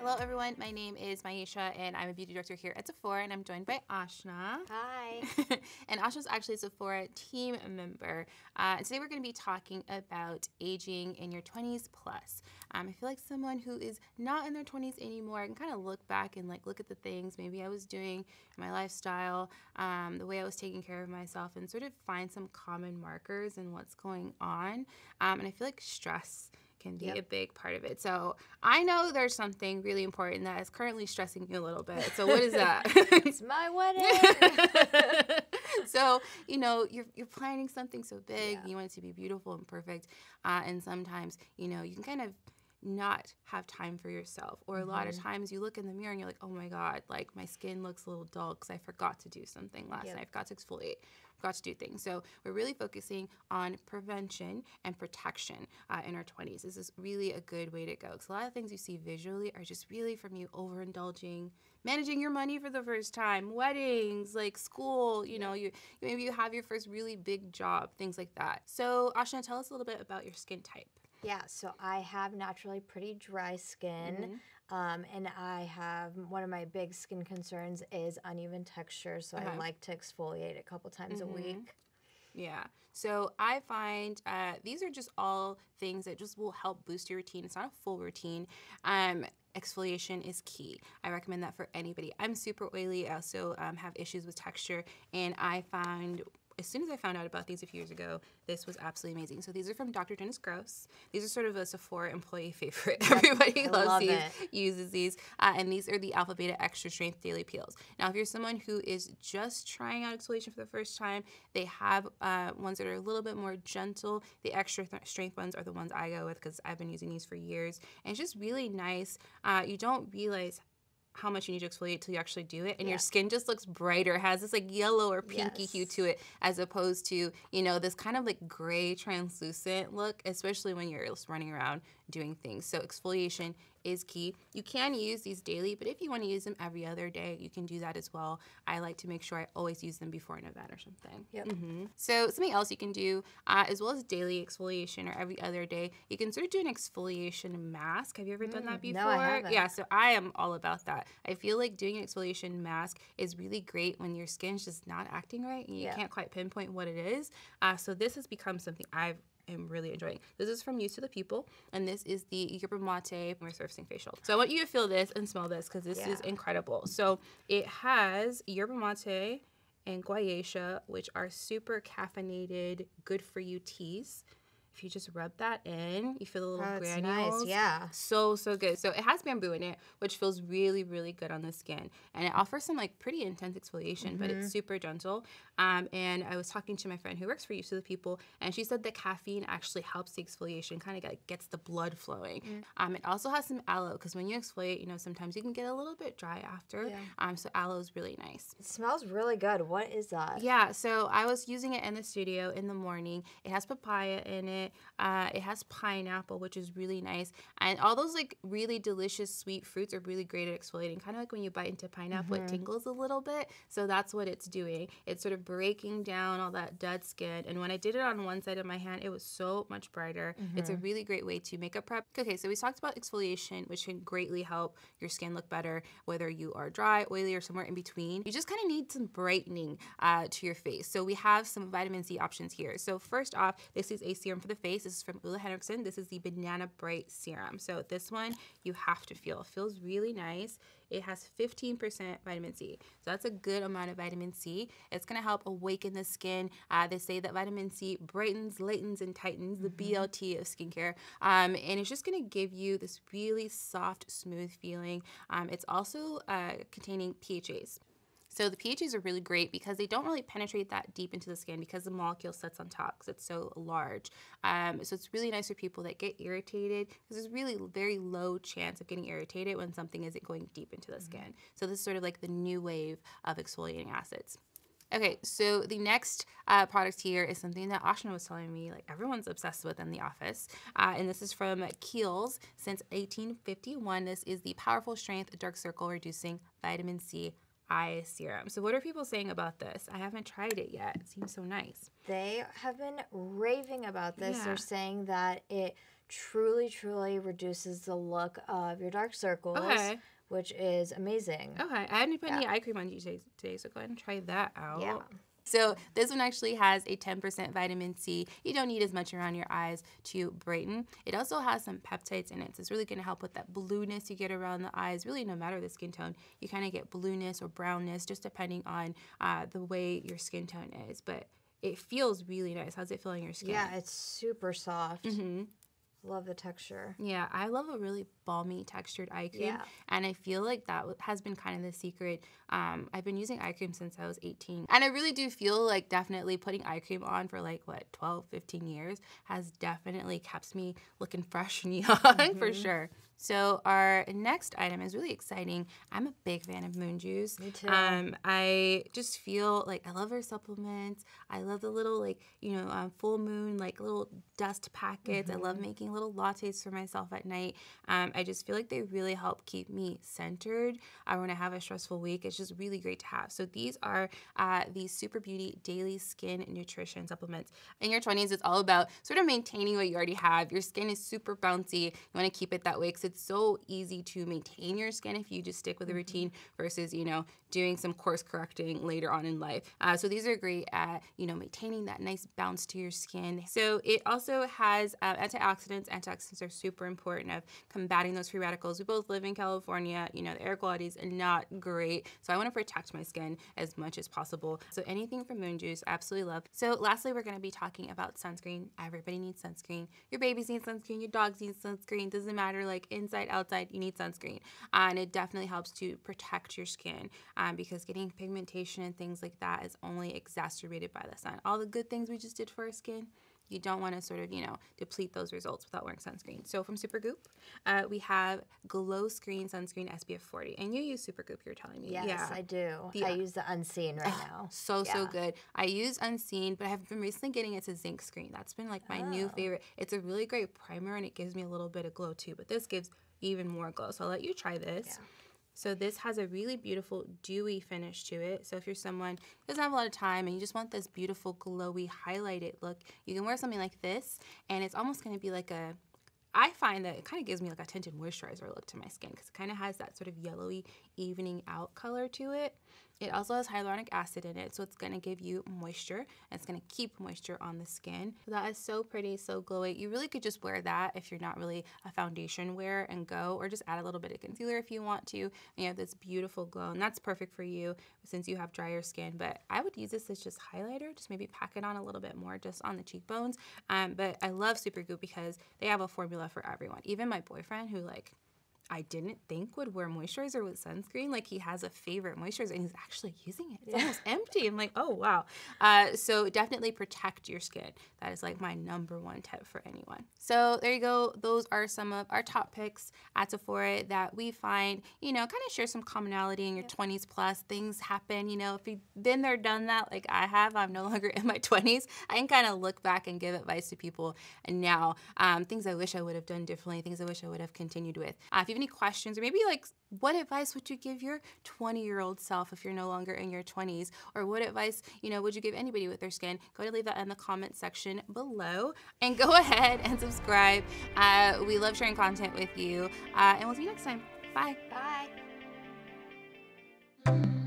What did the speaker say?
Hello everyone, my name is Myiesha and I'm a beauty director here at Sephora and I'm joined by Ashna. Hi. And Ashna's actually a Sephora team member. Today we're going to be talking about aging in your 20s plus. I feel like someone who is not in their 20s anymore, I can kind of look back and look at the things maybe I was doing in my lifestyle, the way I was taking care of myself, and sort of find some common markers in what's going on. And I feel like stress can be a big part of it. So I know there's something really important that is currently stressing you a little bit. So what is that? It's my wedding. So, you know, you're planning something so big, you want it to be beautiful and perfect. And sometimes, you know, you can kind of not have time for yourself. Or a lot of times you look in the mirror and you're like, oh my God, like my skin looks a little dull because I forgot to do something last night. I forgot to exfoliate. Got to do things. So we're really focusing on prevention and protection in our 20s. This is really a good way to go because a lot of things you see visually are just really from you overindulging, managing your money for the first time, weddings, like school, you know, maybe you have your first really big job, things like that. So Ashna, tell us a little bit about your skin type. Yeah, so I have naturally pretty dry skin, and I have, one of my big skin concerns is uneven texture, so I like to exfoliate a couple times a week. Yeah, so I find these are just all things that just will help boost your routine. It's not a full routine. Exfoliation is key. I recommend that for anybody. I'm super oily. I also have issues with texture, and I find as soon as I found out about these a few years ago, this was absolutely amazing. So these are from Dr. Dennis Gross. These are sort of a Sephora employee favorite. Everybody loves these, uses these. And these are the Alpha Beta Extra Strength Daily Peels. Now, if you're someone who is just trying out exfoliation for the first time, they have ones that are a little bit more gentle. The extra strength ones are the ones I go with because I've been using these for years. And it's just really nice. You don't realize how much you need to exfoliate till you actually do it, and your skin just looks brighter, has this like yellow or pinky hue to it, as opposed to, you know, this kind of like gray translucent look, especially when you're just running around doing things. So exfoliation is key. You can use these daily, but if you want to use them every other day, you can do that as well. I like to make sure I always use them before an event or something. So something else you can do, as well as daily exfoliation or every other day, you can sort of do an exfoliation mask. Have you ever done that before? No, I haven't. Yeah, so I am all about that. I feel like doing an exfoliation mask is really great when your skin's just not acting right and you can't quite pinpoint what it is. So this has become something I'm really enjoying. This is from Youthful, and this is the Yerba Mate Resurfacing Facial. So I want you to feel this and smell this because this is incredible. So it has Yerba Mate and Guayesha, which are super caffeinated, good for you teas. If you just rub that in, you feel the little granules. Nice, So good. So it has bamboo in it, which feels really, really good on the skin. And it offers some like pretty intense exfoliation, but it's super gentle. And I was talking to my friend who works for Youthful, and she said that caffeine actually helps the exfoliation, kind of gets the blood flowing. It also has some aloe, because when you exfoliate, you know, sometimes you can get a little bit dry after. So aloe is really nice. It smells really good. What is that? Yeah, so I was using it in the studio in the morning. It has papaya in it. It has pineapple, which is really nice. And all those like really delicious sweet fruits are really great at exfoliating. Kind of like when you bite into pineapple, it tingles a little bit. So that's what it's doing. It's sort of breaking down all that dead skin. And when I did it on one side of my hand, it was so much brighter. It's a really great way to makeup prep. Okay, so we talked about exfoliation, which can greatly help your skin look better, whether you are dry, oily, or somewhere in between. You just kind of need some brightening to your face. So we have some vitamin C options here. So first off, this is a serum for the face. This is from Ulla Henriksen. This is the Banana Bright Serum. So this one you have to feel. It feels really nice. It has 15% vitamin C. So that's a good amount of vitamin C. It's going to help awaken the skin. They say that vitamin C brightens, lightens, and tightens, the BLT of skincare. And it's just going to give you this really soft, smooth feeling. It's also containing PHAs. So the PHAs are really great because they don't really penetrate that deep into the skin because the molecule sits on top because it's so large. So it's really nice for people that get irritated because there's really very low chance of getting irritated when something isn't going deep into the skin. So this is sort of like the new wave of exfoliating acids. Okay, so the next product here is something that Ashna was telling me, like everyone's obsessed with in the office. And this is from Kiehl's since 1851. This is the Powerful Strength Dark Circle Reducing Vitamin C Eye Serum. So what are people saying about this? I haven't tried it yet. It seems so nice. They have been raving about this. Yeah. They're saying that it truly, truly reduces the look of your dark circles, which is amazing. Okay, I hadn't put any eye cream on you today, so go ahead and try that out. Yeah. So this one actually has a 10% vitamin C. You don't need as much around your eyes to brighten. It also has some peptides in it, so it's really going to help with that blueness you get around the eyes. Really, no matter the skin tone, you kind of get blueness or brownness, just depending on the way your skin tone is. But it feels really nice. How's it feel on your skin? Yeah, it's super soft. Love the texture. Yeah, I love a really balmy textured eye cream. Yeah. And I feel like that has been kind of the secret. I've been using eye cream since I was 18. And I really do feel like definitely putting eye cream on for like, 12, 15 years has definitely kept me looking fresh and young for sure. So our next item is really exciting. I'm a big fan of Moon Juice. Me too. I just feel like I love her supplements. I love the little full moon little dust packets. I love making little lattes for myself at night. I just feel like they really help keep me centered when I have a stressful week. It's just really great to have. So these are the Super Beauty Daily Skin Nutrition Supplements. In your 20s, it's all about sort of maintaining what you already have. Your skin is super bouncy. You want to keep it that way because it's so easy to maintain your skin if you just stick with a routine versus, doing some course correcting later on in life. So these are great at, maintaining that nice bounce to your skin. So it also has antioxidants. Antioxidants are super important of combating those free radicals. We both live in California. The air quality is not great. So I want to protect my skin as much as possible. So anything from Moon Juice, absolutely love. So lastly, we're going to be talking about sunscreen. Everybody needs sunscreen. Your babies need sunscreen. Your dogs need sunscreen. Doesn't matter, inside, outside, you need sunscreen. And it definitely helps to protect your skin because getting pigmentation and things like that is only exacerbated by the sun. All the good things we just did for our skin, you don't want to sort of, deplete those results without wearing sunscreen. So from Supergoop, we have Glow Screen Sunscreen SPF 40. And you use Supergoop, you're telling me. Yes, I do. I use the Unseen right now. So good. I use Unseen, but I've been recently getting into Zinc Screen. That's been my new favorite. It's a really great primer and it gives me a little bit of glow too, but this gives even more glow. So I'll let you try this. Yeah. So this has a really beautiful dewy finish to it. So if you're someone who doesn't have a lot of time and you just want this beautiful glowy highlighted look, you can wear something like this and it's almost going to be I find that it kind of gives me a tinted moisturizer look to my skin because it kind of has that sort of yellowy evening out color to it. It also has hyaluronic acid in it, so it's going to give you moisture, and it's going to keep moisture on the skin. So that is so pretty, so glowy. You really could just wear that if you're not really a foundation wearer and go, or just add a little bit of concealer if you want to, and you have this beautiful glow, and that's perfect for you since you have drier skin. But I would use this as just highlighter, just maybe pack it on a little bit more just on the cheekbones. But I love Supergoop because they have a formula for everyone. Even my boyfriend who I didn't think would wear moisturizer with sunscreen. He has a favorite moisturizer and he's actually using it. It's almost empty. I'm like, oh, wow. So definitely protect your skin. That is my #1 tip for anyone. So there you go. Those are some of our top picks at Sephora that we find, kind of share some commonality in your 20s plus. Things happen, if you've been there, done that like I have, I'm no longer in my 20s. I can kind of look back and give advice to people and now things I wish I would have done differently, things I wish I would have continued with. If you have any questions or maybe what advice would you give your 20-year-old self if you're no longer in your 20s? Or what advice, would you give anybody with their skin? Go ahead and leave that in the comment section below and go ahead and subscribe. We love sharing content with you and we'll see you next time. Bye. Bye.